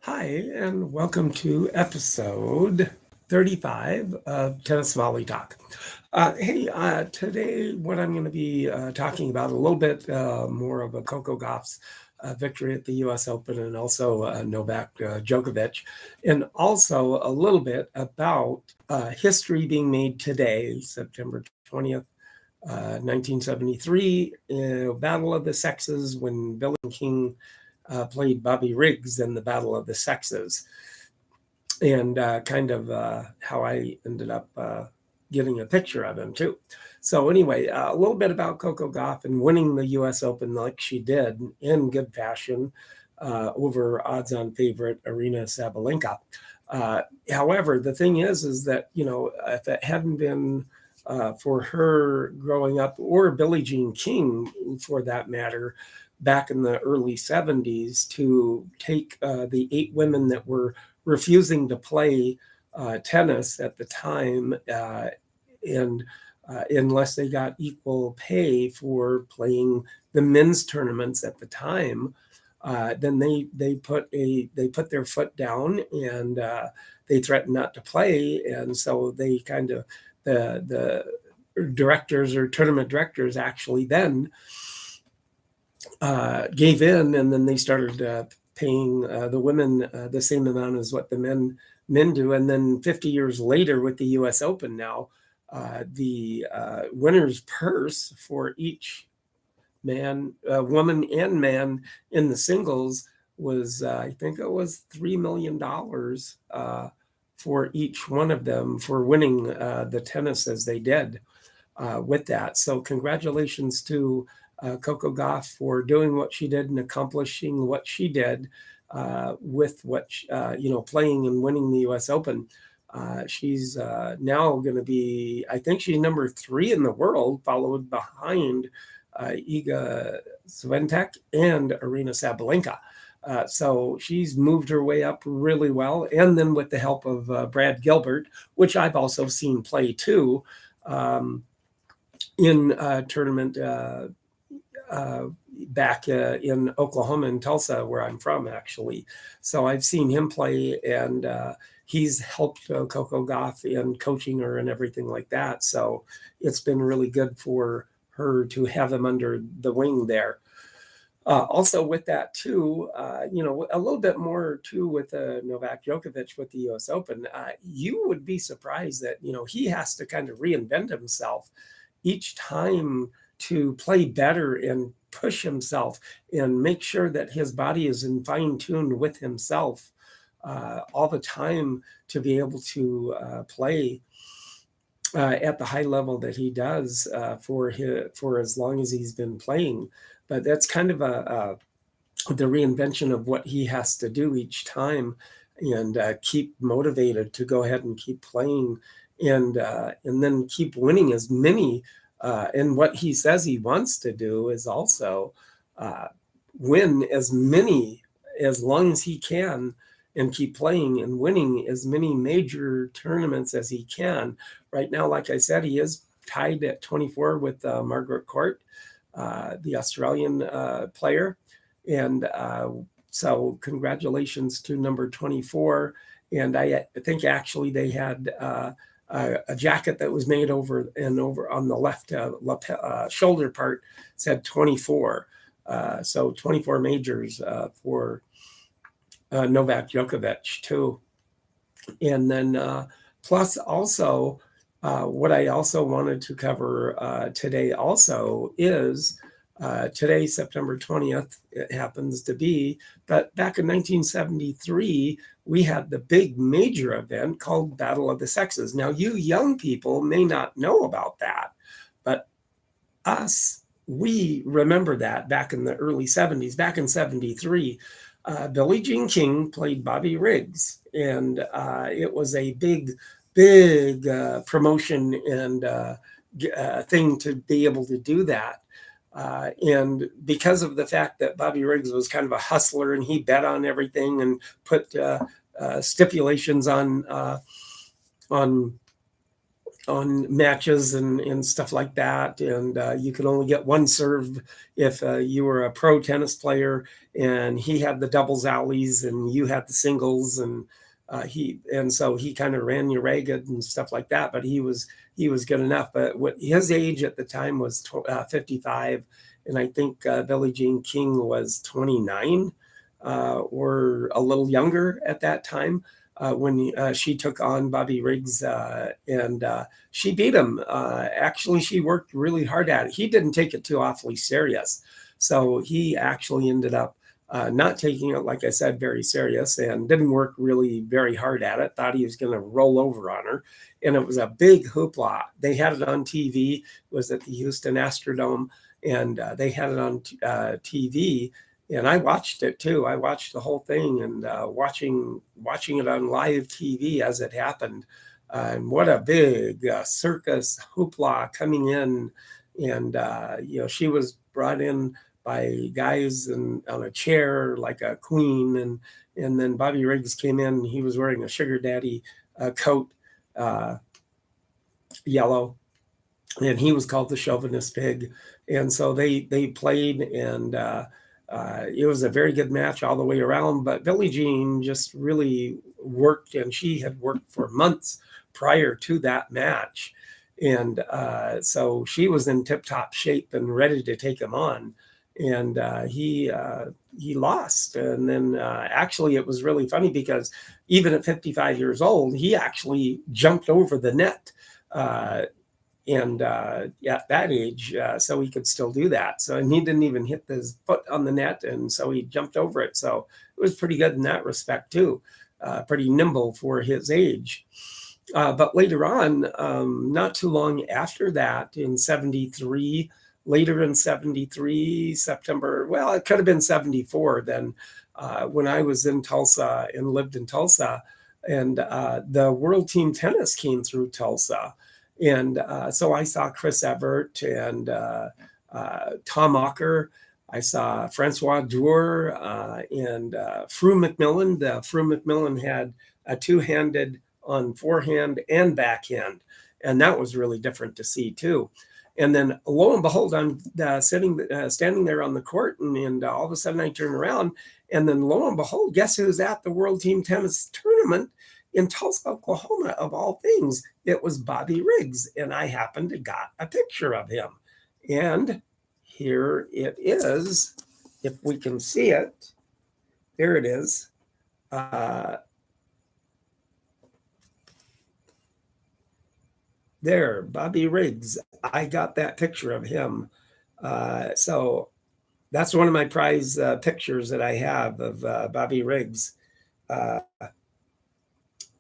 Hi, and welcome to episode 35 of Tennis Volley Talk. Today what I'm going to be talking about a little bit more of a Coco Gauff's victory at the U.S. Open and also Novak Djokovic, and also a little bit about history being made today, September 20th, 1973, Battle of the Sexes, when Billie Jean King played Bobby Riggs in the Battle of the Sexes, and how I ended up getting a picture of him too. So anyway, a little bit about Coco Gauff and winning the U.S. Open like she did in good fashion over odds-on favorite Aryna Sabalenka. However, the thing is that, if it hadn't been for her growing up, or Billie Jean King for that matter, back in the early 70s, to take the 8 women that were refusing to play tennis at the time, and unless they got equal pay for playing the men's tournaments at the time, then they put their foot down, and they threatened not to play, and so they kind of the directors or tournament directors actually then gave in, and then they started paying the women the same amount as what the men do. And then 50 years later, with the U.S. Open now, the winner's purse for each woman and man in the singles was, I think it was $3 million for each one of them for winning the tennis as they did with that. So congratulations to Coco Gauff for doing what she did and accomplishing what she did with what playing and winning the U.S. Open. She's now going to be, I think she's number 3 in the world, followed behind Iga Swiatek and Aryna Sabalenka. So she's moved her way up really well. And then with the help of Brad Gilbert, which I've also seen play too, in a tournament back in Oklahoma, in Tulsa, where I'm from, actually. So I've seen him play, and he's helped Coco Gauff in coaching her and everything like that. So it's been really good for her to have him under the wing there. Also with that too, a little bit more too with Novak Djokovic with the U.S. Open, you would be surprised that, he has to kind of reinvent himself each time to play better and push himself and make sure that his body is in fine tune with himself all the time to be able to play at the high level that he does for as long as he's been playing. But that's kind of the reinvention of what he has to do each time, and keep motivated to go ahead and keep playing, and then keep winning as many. And what he says he wants to do is also win as many, as long as he can, and keep playing and winning as many major tournaments as he can. Right now, like I said, he is tied at 24 with Margaret Court, the Australian player. And so congratulations to number 24. And I think actually they had a jacket that was made over on the left shoulder part said 24. So 24 majors for Novak Djokovic too. And then plus also what I also wanted to cover today also is today, September 20th, it happens to be, but back in 1973, we had the big major event called Battle of the Sexes. Now, you young people may not know about that, but us, we remember that back in the early 70s. Back in 73, Billie Jean King played Bobby Riggs, and it was a big promotion and thing to be able to do that. And because of the fact that Bobby Riggs was kind of a hustler and he bet on everything and put stipulations on on matches and stuff like that. And you could only get one serve if you were a pro tennis player, and he had the doubles alleys and you had the singles, and so he kind of ran you ragged and stuff like that. But he was good enough. But what his age at the time was 55, and I think Billie Jean King was 29 or a little younger at that time when she took on Bobby Riggs, and she beat him. Actually, she worked really hard at it. He didn't take it too awfully serious. So he actually ended up not taking it, like I said, very serious, and didn't work really very hard at it. Thought he was going to roll over on her. And it was a big hoopla. They had it on TV. It was at the Houston Astrodome, and they had it on TV. And I watched it too. I watched the whole thing, and watching it on live TV as it happened. And what a big circus hoopla coming in. And she was brought in by guys on a chair like a queen, and then Bobby Riggs came in. And he was wearing a sugar daddy coat, yellow, and he was called the chauvinist pig. And so they played, and it was a very good match all the way around. But Billie Jean just really worked, and she had worked for months prior to that match. And so she was in tip-top shape and ready to take him on. And he lost. And then actually it was really funny because even at 55 years old, he actually jumped over the net. And at that age, so he could still do that. So, and he didn't even hit his foot on the net, and so he jumped over it. So it was pretty good in that respect too, pretty nimble for his age. But later on, not too long after that, in 73, later in 73, September, well, it could have been 74 then, when I was in Tulsa and lived in Tulsa, and the World Team Tennis came through Tulsa. And so I saw Chris Evert and Tom Ocker. I saw Francois Dewar and Fru McMillan. Fru McMillan had a two-handed on forehand and backhand, and that was really different to see too. And then lo and behold, I'm standing there on the court, and all of a sudden I turn around, and then lo and behold, guess who's at the World Team Tennis Tournament in Tulsa, Oklahoma, of all things? It was Bobby Riggs, and I happened to got a picture of him. And here it is, if we can see it. There it is. There, Bobby Riggs. I got that picture of him. So that's one of my prize pictures that I have of Bobby Riggs.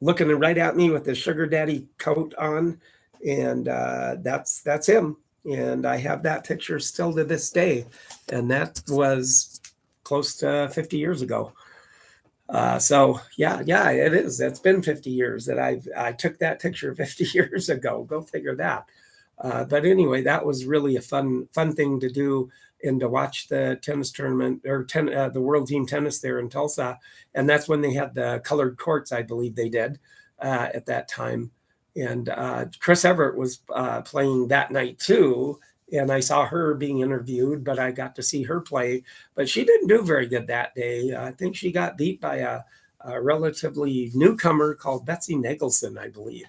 Looking right at me with the sugar daddy coat on, and that's him. And I have that picture still to this day, and that was close to 50 years ago. So yeah, it is. It's been 50 years that I took that picture 50 years ago. Go figure that. But anyway, that was really a fun thing to do, and to watch the tennis tournament, or the World Team Tennis there in Tulsa. And that's when they had the colored courts, I believe they did at that time. And Chris Evert was playing that night too. And I saw her being interviewed, but I got to see her play. But she didn't do very good that day. I think she got beat by a relatively newcomer called Betsy Nagelson, I believe,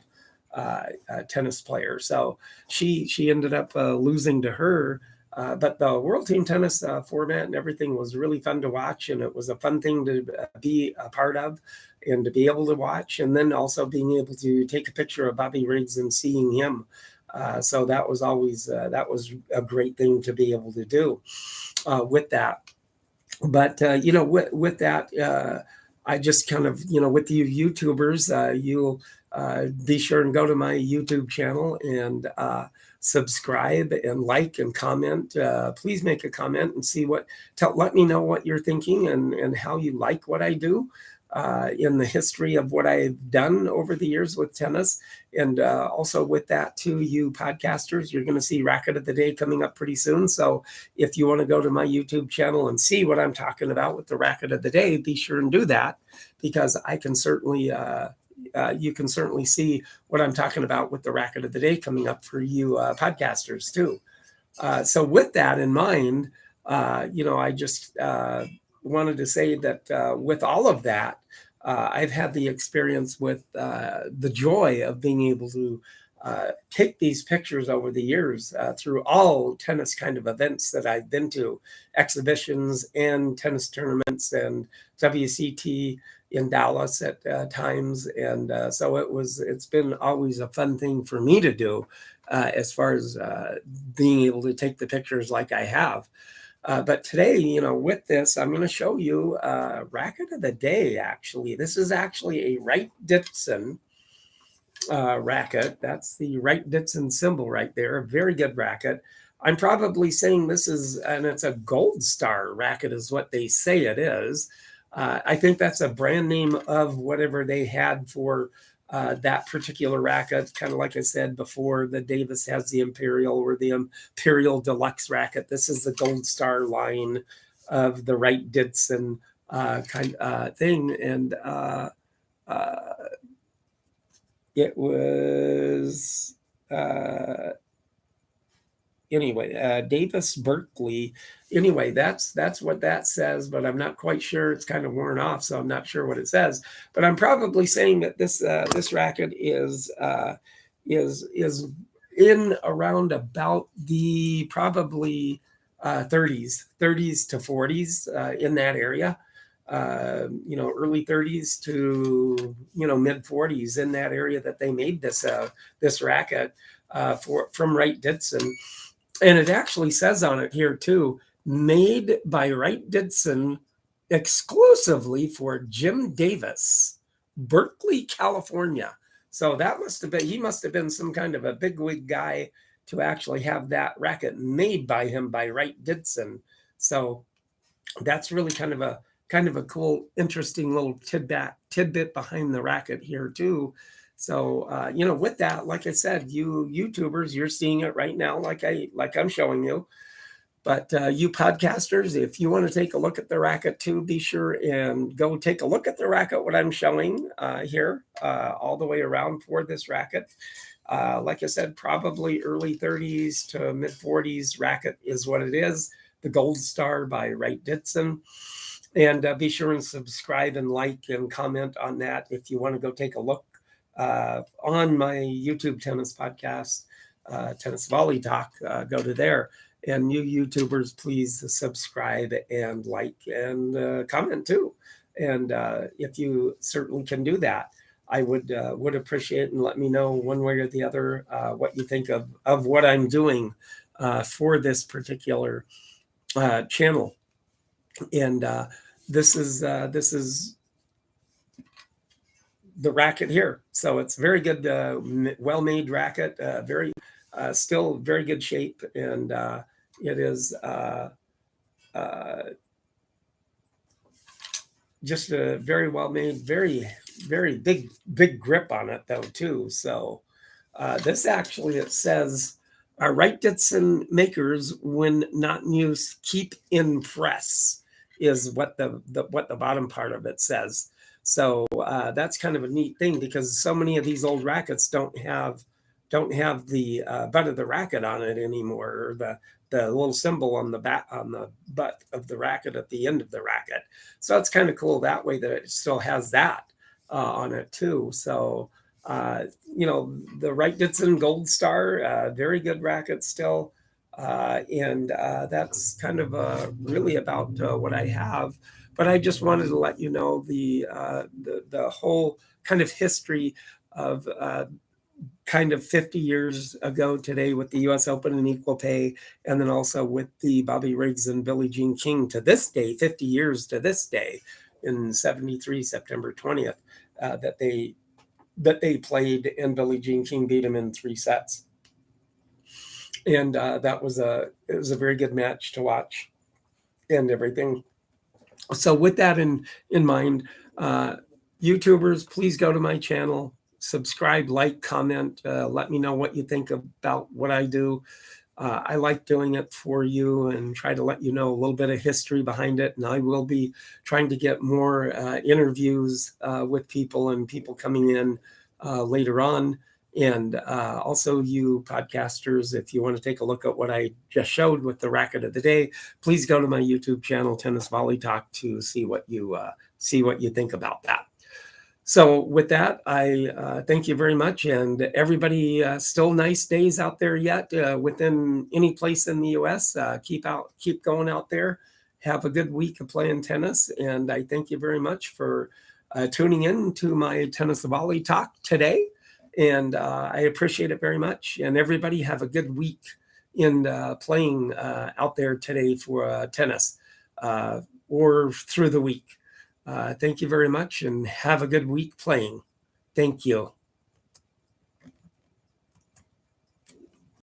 a tennis player. So she ended up losing to her. But the World Team Tennis format and everything was really fun to watch, and it was a fun thing to be a part of and to be able to watch, and then also being able to take a picture of Bobby Riggs and seeing him. So that was always that was a great thing to be able to do with that. But with that, I just kind of, with you YouTubers, you'll be sure and go to my YouTube channel and subscribe and like and comment. Please make a comment and let me know what you're thinking and how you like what I do. In the history of what I've done over the years with tennis. And also with that too, you podcasters, you're going to see Racket of the Day coming up pretty soon. So if you want to go to my YouTube channel and see what I'm talking about with the Racket of the Day, be sure and do that, because I can certainly you can certainly see what I'm talking about with the racket of the day coming up for you podcasters too. So with that in mind, I just wanted to say that with all of that, I've had the experience with the joy of being able to take these pictures over the years through all tennis kind of events that I've been to, exhibitions and tennis tournaments and WCT in Dallas at times. And so it's been always a fun thing for me to do as far as being able to take the pictures like I have. But today, with this, I'm going to show you racket of the day, actually. This is actually a Wright-Dixon racket. That's the Wright-Dixon symbol right there. A very good racket. I'm probably saying this is, and it's a Gold Star racket is what they say it is. I think that's a brand name of whatever they had for that particular racket. Kind of like I said before, the Davis has the Imperial or the Imperial Deluxe racket. This is the Gold Star line of the Wright-Dixon kind thing. And it was Davis Berkeley. Anyway, that's what that says, but I'm not quite sure. It's kind of worn off, so I'm not sure what it says. But I'm probably saying that this racket is in around about the probably 30s to 40s in that area. Early 30s to mid 40s in that area that they made this racket from Wright-Dixon. And it actually says on it here too, made by Wright-Dixon exclusively for Jim Davis, Berkeley, California. So that he must have been some kind of a bigwig guy to actually have that racket made by him by Wright-Dixon. So that's really kind of a cool, interesting little tidbit behind the racket here too. So, with that, like I said, you YouTubers, you're seeing it right now, like I'm showing you. But you podcasters, if you want to take a look at the racket too, be sure and go take a look at the racket, what I'm showing here, all the way around for this racket. Like I said, probably early 30s to mid 40s racket is what it is. The Gold Star by Wright-Dixon. And be sure and subscribe and like and comment on that if you want to go take a look on my YouTube tennis podcast, Tennis Volley Talk. Go to there. And you YouTubers, please subscribe and like and comment too. And if you certainly can do that, I would appreciate it, and let me know one way or the other what you think of what I'm doing for this particular channel. And this is the racket here. So it's very good, well-made racket, still very good shape. And it is just a very well-made, very, very big grip on it though too. So this actually, it says, Wright-Dixon makers, when not in use, keep in press, is what the bottom part of it says. So that's kind of a neat thing, because so many of these old rackets don't have the butt of the racket on it anymore, or the little symbol on the butt of the racket at the end of the racket. So it's kind of cool that way that it still has that on it too. So the Wright-Dixon Gold Star, very good racket still. And that's kind of really about what I have. But I just wanted to let you know the whole kind of history of kind of 50 years ago today with the U.S. Open and equal pay, and then also with the Bobby Riggs and Billie Jean King to this day, 50 years to this day, in 73, September 20th, that they played, and Billie Jean King beat him in 3 sets. And it was a very good match to watch and everything. So with that in mind, YouTubers, please go to my channel, subscribe, like, comment, let me know what you think about what I do. I like doing it for you and try to let you know a little bit of history behind it. And I will be trying to get more interviews with people and people coming in later on. And also, you podcasters, if you want to take a look at what I just showed with the racket of the day, please go to my YouTube channel, Tennis Volley Talk, to see what you think about that. So with that, I thank you very much, and everybody, still nice days out there yet within any place in the U.S. Keep going out there. Have a good week of playing tennis, and I thank you very much for tuning in to my Tennis Volley Talk today, and I appreciate it very much. And everybody have a good week in playing out there today for tennis or through the week. Thank you very much and have a good week playing. Thank you.